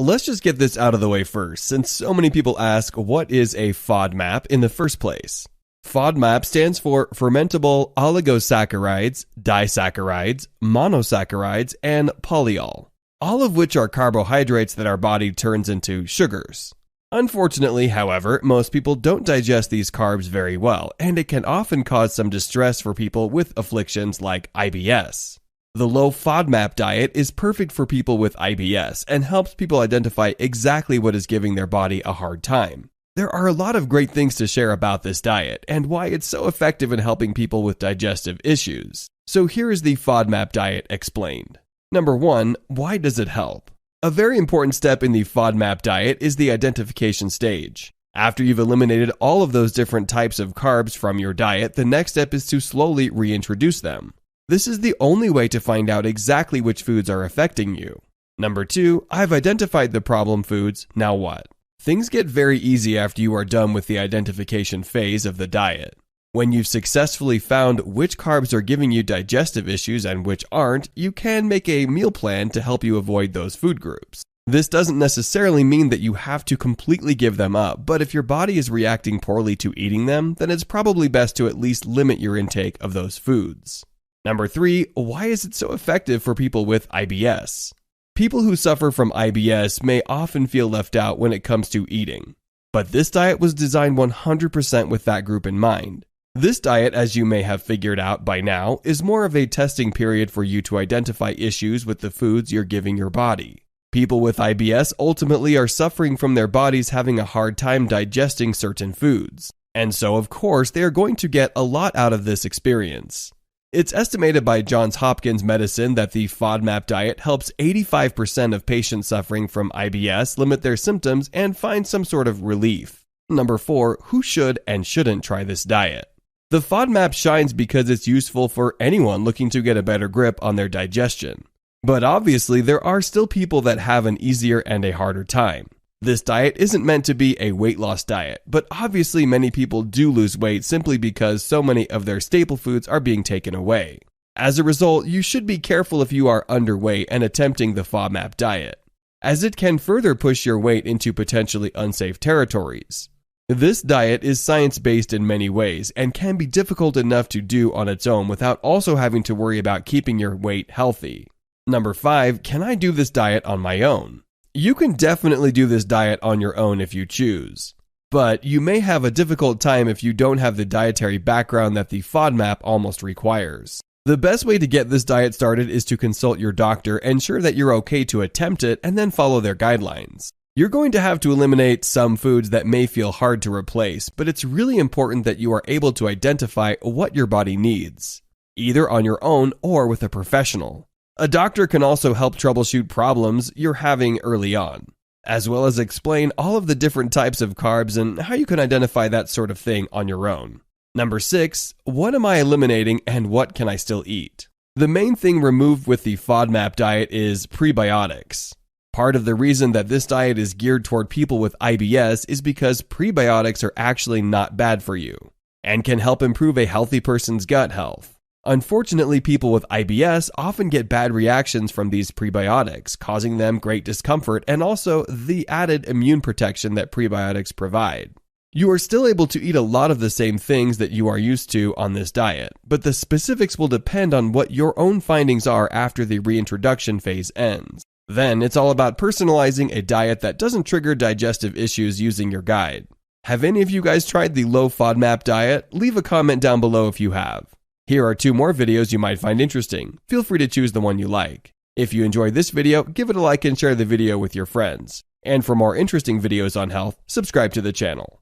let's just get this out of the way first, since so many people ask what is a FODMAP in the first place. FODMAP stands for fermentable oligosaccharides, disaccharides, monosaccharides, and polyol, all of which are carbohydrates that our body turns into sugars. Unfortunately, however, most people don't digest these carbs very well, and it can often cause some distress for people with afflictions like IBS. The low FODMAP diet is perfect for people with IBS and helps people identify exactly what is giving their body a hard time. There are a lot of great things to share about this diet and why it's so effective in helping people with digestive issues. So here is the FODMAP diet explained. Number 1, why does it help? A very important step in the FODMAP diet is the identification stage. After you've eliminated all of those different types of carbs from your diet, the next step is to slowly reintroduce them. This is the only way to find out exactly which foods are affecting you. Number 2, I've identified the problem foods, now what? Things get very easy after you are done with the identification phase of the diet. When you've successfully found which carbs are giving you digestive issues and which aren't, you can make a meal plan to help you avoid those food groups. This doesn't necessarily mean that you have to completely give them up, but if your body is reacting poorly to eating them, then it's probably best to at least limit your intake of those foods. Number 3, why is it so effective for people with IBS? People who suffer from IBS may often feel left out when it comes to eating. But this diet was designed 100% with that group in mind. This diet, as you may have figured out by now, is more of a testing period for you to identify issues with the foods you're giving your body. People with IBS ultimately are suffering from their bodies having a hard time digesting certain foods. And so, of course, they are going to get a lot out of this experience. It's estimated by Johns Hopkins Medicine that the FODMAP diet helps 85% of patients suffering from IBS limit their symptoms and find some sort of relief. Number 4, who should and shouldn't try this diet? The FODMAP shines because it's useful for anyone looking to get a better grip on their digestion. But obviously, there are still people that have an easier and a harder time. This diet isn't meant to be a weight loss diet, but obviously many people do lose weight simply because so many of their staple foods are being taken away. As a result, you should be careful if you are underweight and attempting the FODMAP diet, as it can further push your weight into potentially unsafe territories. This diet is science-based in many ways and can be difficult enough to do on its own without also having to worry about keeping your weight healthy. Number 5, can I do this diet on my own? You can definitely do this diet on your own if you choose, but you may have a difficult time if you don't have the dietary background that the FODMAP almost requires. The best way to get this diet started is to consult your doctor, ensure that you're okay to attempt it, and then follow their guidelines. You're going to have to eliminate some foods that may feel hard to replace, but it's really important that you are able to identify what your body needs, either on your own or with a professional. A doctor can also help troubleshoot problems you're having early on, as well as explain all of the different types of carbs and how you can identify that sort of thing on your own. Number 6, what am I eliminating and what can I still eat? The main thing removed with the FODMAP diet is prebiotics. Part of the reason that this diet is geared toward people with IBS is because prebiotics are actually not bad for you and can help improve a healthy person's gut health. Unfortunately, people with IBS often get bad reactions from these prebiotics, causing them great discomfort and also the added immune protection that prebiotics provide. You are still able to eat a lot of the same things that you are used to on this diet, but the specifics will depend on what your own findings are after the reintroduction phase ends. Then it's all about personalizing a diet that doesn't trigger digestive issues using your guide. Have any of you guys tried the low FODMAP diet? Leave a comment down below if you have. Here are 2 more videos you might find interesting. Feel free to choose the one you like. If you enjoyed this video, give it a like and share the video with your friends. And for more interesting videos on health, subscribe to the channel.